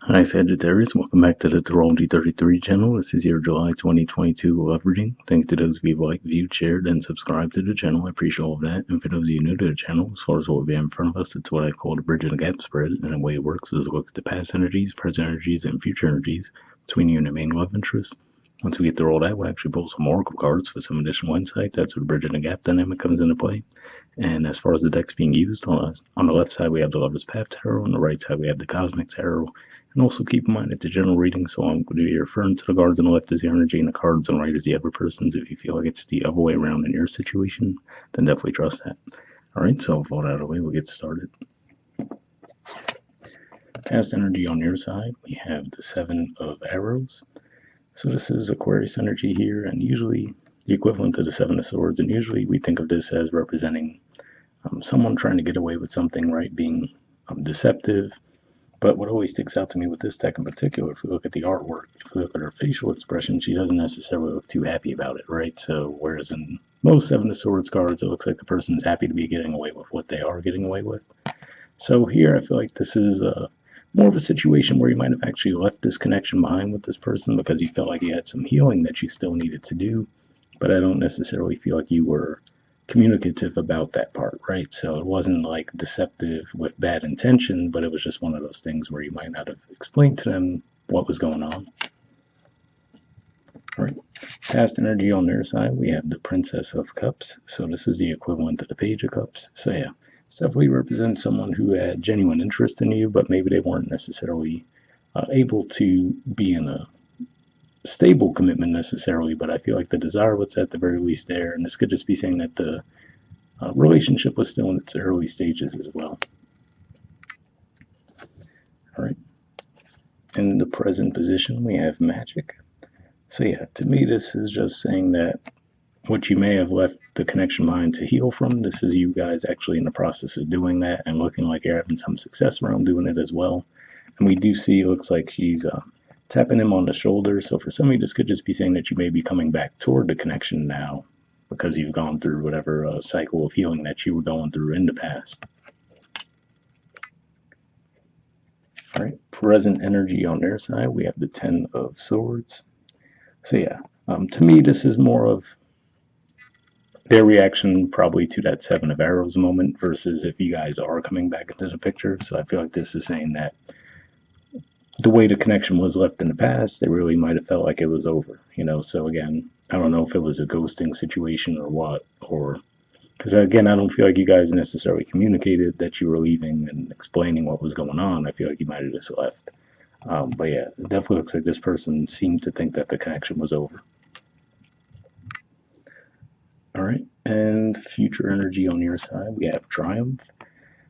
Hi Sagittarius, welcome back to the Astrology 33 channel. This is your July 2022 love reading. Thanks to those of you who liked, viewed, shared, and subscribed to the channel. I appreciate all of that. And for those of you new to the channel, as far as what we have in front of us, it's what I call the bridge and the gap spread. And the way it works is it looks at the past energies, present energies, and future energies between you and your main love interest. Once we get through all that, we'll actually pull some oracle cards for some additional insight. That's where the bridge and the gap dynamic comes into play. And as far as the decks being used, on the left side we have the Lover's Path Tarot, on the right side we have the Cosmic Tarot. And also keep in mind it's a general reading, so I'm going to be referring to the cards on the left as the energy and the cards on the right as the other person's. If you feel like it's the other way around in your situation, then definitely trust that. Alright, so with all that out of the way, we'll get started. Past energy on your side, we have the Seven of Arrows. So this is Aquarius energy here, and usually the equivalent to the Seven of Swords, and usually we think of this as representing someone trying to get away with something, right? Being deceptive. But what always sticks out to me with this deck in particular, if we look at the artwork, if we look at her facial expression, she doesn't necessarily look too happy about it, right? So whereas in most Seven of Swords cards, it looks like the person's happy to be getting away with what they are getting away with. So here I feel like this is more of a situation where you might have actually left this connection behind with this person because you felt like you had some healing that you still needed to do. But I don't necessarily feel like you were communicative about that part, right? So it wasn't like deceptive with bad intention, but it was just one of those things where you might not have explained to them what was going on. All right. Past energy on their side, we have the Princess of Cups. So this is the equivalent to the Page of Cups. So yeah, this definitely represents someone who had genuine interest in you, but maybe they weren't necessarily able to be in a stable commitment necessarily, but I feel like the desire was at the very least there, and this could just be saying that the relationship was still in its early stages as well. All right. In the present position, we have Magic. So yeah, to me, this is just saying that what you may have left the connection behind to heal from, this is you guys actually in the process of doing that and looking like you're having some success around doing it as well. And we do see, it looks like she's tapping him on the shoulder. So for some of you, this could just be saying that you may be coming back toward the connection now because you've gone through whatever cycle of healing that you were going through in the past. All right, present energy on their side, we have the Ten of Swords. So yeah, to me, this is more of their reaction probably to that Seven of Arrows moment versus if you guys are coming back into the picture. So I feel like this is saying that the way the connection was left in the past, they really might have felt like it was over, you know. So again, I don't know if it was a ghosting situation or what, or because again, I don't feel like you guys necessarily communicated that you were leaving and explaining what was going on. I feel like you might have just left. But yeah, it definitely looks like this person seemed to think that the connection was over. All right, and future energy on your side, we have Triumph.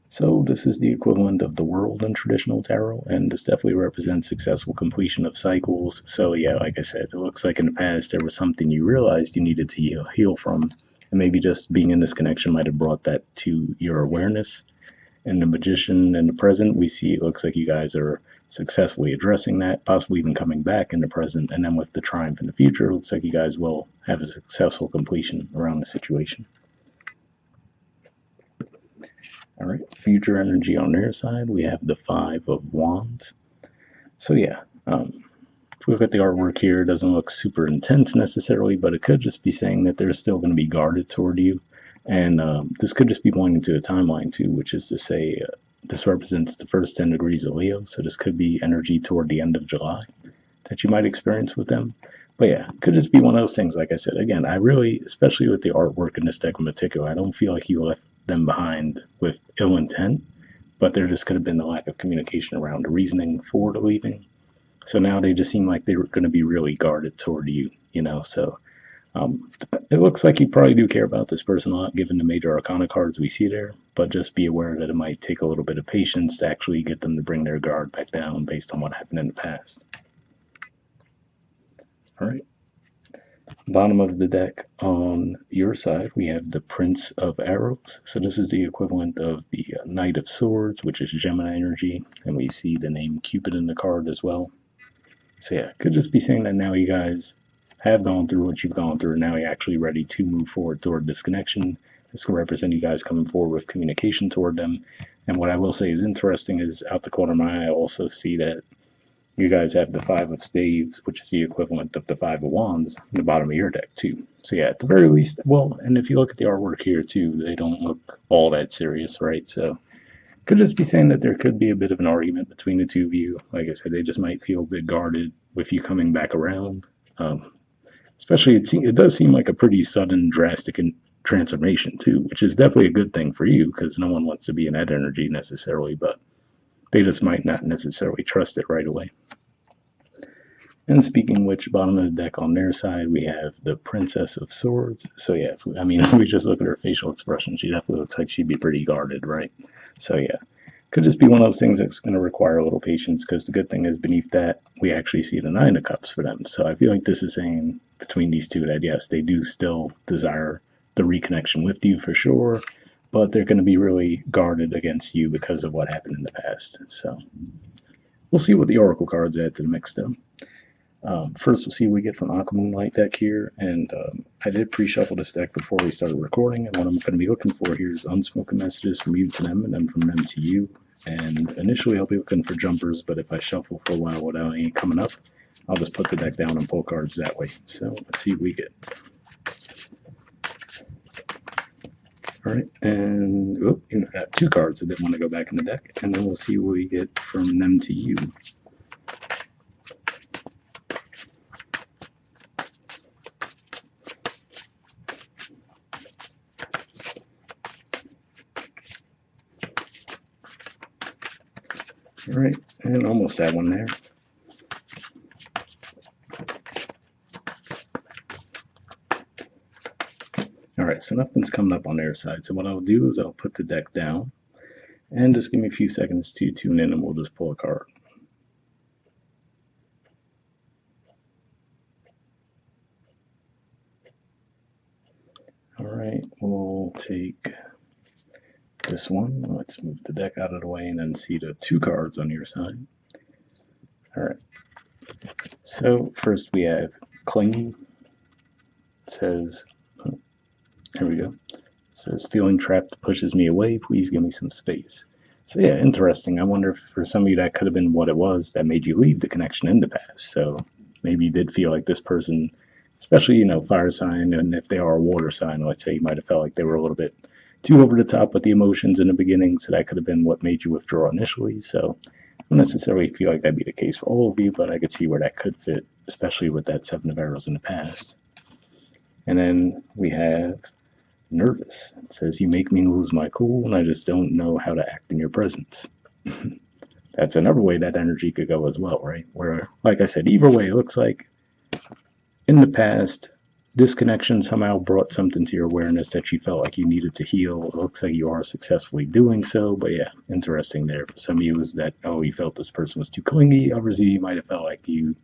So this is the equivalent of the World in traditional tarot, and this definitely represents successful completion of cycles. So yeah, like I said, it looks like in the past there was something you realized you needed to heal from, and maybe just being in this connection might have brought that to your awareness. In the Magician in the present, we see it looks like you guys are successfully addressing that, possibly even coming back in the present, and then with the Triumph in the future, it looks like you guys will have a successful completion around the situation. All right, future energy on their side, we have the Five of Wands. So yeah, if we look at the artwork here, it doesn't look super intense necessarily, but it could just be saying that they're still going to be guarded toward you. And this could just be pointing to a timeline too, which is to say this represents the first 10 degrees of Leo. So this could be energy toward the end of July that you might experience with them. But yeah, it could just be one of those things. Like I said, again, I really, especially with the artwork in this deck in particular, I don't feel like you left them behind with ill intent, but there just could have been a lack of communication around the reasoning for the leaving. So now they just seem like they were going to be really guarded toward you, you know. So it looks like you probably do care about this person a lot, given the major arcana cards we see there, but just be aware that it might take a little bit of patience to actually get them to bring their guard back down based on what happened in the past. All right. Bottom of the deck on your side, we have the Prince of Arrows. So this is the equivalent of the Knight of Swords, which is Gemini energy, and we see the name Cupid in the card as well. So yeah, could just be saying that now you guys have gone through what you've gone through, and now you're actually ready to move forward toward this connection. This could represent you guys coming forward with communication toward them. And what I will say is interesting is out the corner of my eye, I also see that you guys have the Five of Staves, which is the equivalent of the Five of Wands, in the bottom of your deck, too. So, yeah, at the very least, well, and if you look at the artwork here, too, they don't look all that serious, right? So, could just be saying that there could be a bit of an argument between the two of you. Like I said, they just might feel a bit guarded with you coming back around. Especially, it does seem like a pretty sudden, drastic transformation, too, which is definitely a good thing for you because no one wants to be in that energy necessarily, but they just might not necessarily trust it right away. And speaking of which, bottom of the deck on their side, we have the Princess of Swords. So yeah, if we just look at her facial expression, she definitely looks like she'd be pretty guarded, right? So yeah, could just be one of those things that's going to require a little patience, because the good thing is beneath that, we actually see the Nine of Cups for them. So I feel like this is saying between these two that yes, they do still desire the reconnection with you for sure, but they're going to be really guarded against you because of what happened in the past. So we'll see what the Oracle cards add to the mix, though. First, we'll see what we get from Aqua Moonlight deck here, and I did pre-shuffle this deck before we started recording, and what I'm going to be looking for here is unspoken messages from you to them, and then from them to you. And initially, I'll be looking for jumpers, but if I shuffle for a while without any coming up, I'll just put the deck down and pull cards that way. So let's see what we get. All right, and even if I have two cards, I didn't want to go back in the deck, and then we'll see what we get from them to you. All right, and almost that one there. All right, so nothing's coming up on their side. So what I'll do is I'll put the deck down and just give me a few seconds to tune in, and we'll just pull a card. All right, we'll take this one. Let's move the deck out of the way and then see the two cards on your side. All right. So first we have Clingy. It says, oh, here we go. It says, feeling trapped pushes me away. Please give me some space. So yeah, interesting. I wonder if for some of you that could have been what it was that made you leave the connection in the past. So maybe you did feel like this person, especially, fire sign, and if they are a water sign, let's say you might have felt like they were a little bit too over the top with the emotions in the beginning, so that could have been what made you withdraw initially. So I don't necessarily feel like that'd be the case for all of you, but I could see where that could fit, especially with that Seven of Arrows in the past. And then we have Nervous. It says, you make me lose my cool, and I just don't know how to act in your presence. That's another way that energy could go as well, right? Where, like I said, either way, it looks like in the past, this connection somehow brought something to your awareness that you felt like you needed to heal. It looks like you are successfully doing so, but yeah, interesting there. For some of you is that, you felt this person was too clingy. Others of you might have felt like you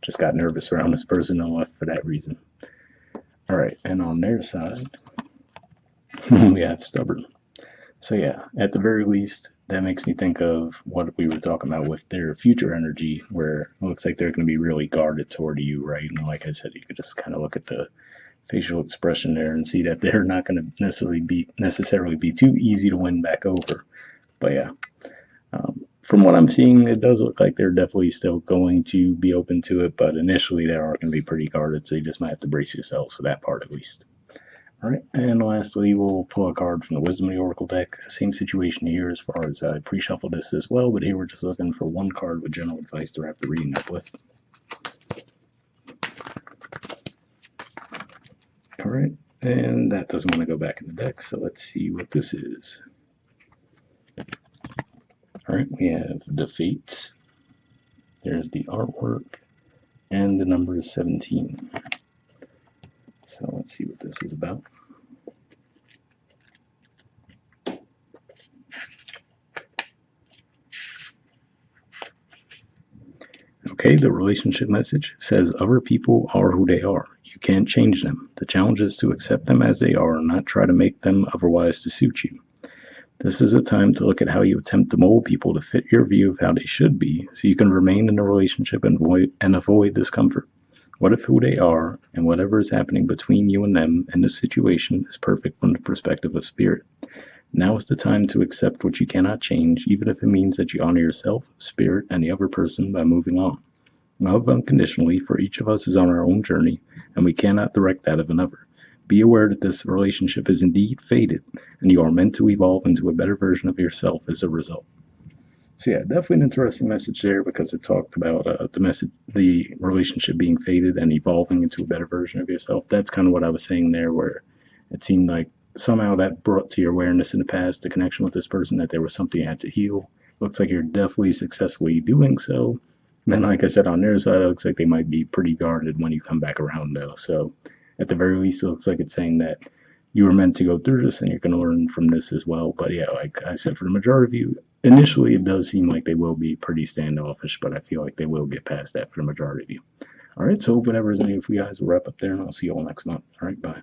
just got nervous around this person and left for that reason. All right, and on their side, we have Stubborn. So yeah, at the very least, that makes me think of what we were talking about with their future energy, where it looks like they're going to be really guarded toward you, right? And like I said, you could just kind of look at the facial expression there and see that they're not going to necessarily be too easy to win back over. But yeah, from what I'm seeing, it does look like they're definitely still going to be open to it, but initially they are going to be pretty guarded, so you just might have to brace yourselves for that part at least. All right, and lastly, we'll pull a card from the Wisdom of the Oracle deck. Same situation here as far as I pre-shuffled this as well, but here we're just looking for one card with general advice to wrap the reading up with. All right, and that doesn't want to go back in the deck, so let's see what this is. All right, we have the Fates. There's the artwork, and the number is 17. So let's see what this is about. Okay, the relationship message says other people are who they are. You can't change them. The challenge is to accept them as they are and not try to make them otherwise to suit you. This is a time to look at how you attempt to mold people to fit your view of how they should be, so you can remain in a relationship and avoid discomfort. What if who they are and whatever is happening between you and them in this situation is perfect from the perspective of spirit? Now is the time to accept what you cannot change, even if it means that you honor yourself, spirit, and the other person by moving on. Love unconditionally, for each of us is on our own journey, and we cannot direct that of another. Be aware that this relationship is indeed fated, and you are meant to evolve into a better version of yourself as a result. So yeah, definitely an interesting message there because it talked about the relationship being faded and evolving into a better version of yourself. That's kind of what I was saying there, where it seemed like somehow that brought to your awareness in the past the connection with this person that there was something you had to heal. Looks like you're definitely successfully doing so. And then, like I said, on their side, it looks like they might be pretty guarded when you come back around, though. So, at the very least, it looks like it's saying that you were meant to go through this and you're going to learn from this as well. But yeah, like I said, for the majority of you, initially it does seem like they will be pretty standoffish, but I feel like they will get past that for the majority of you. All right, so whatever is any of you guys will wrap up there, and I'll see you all next month. All right, bye.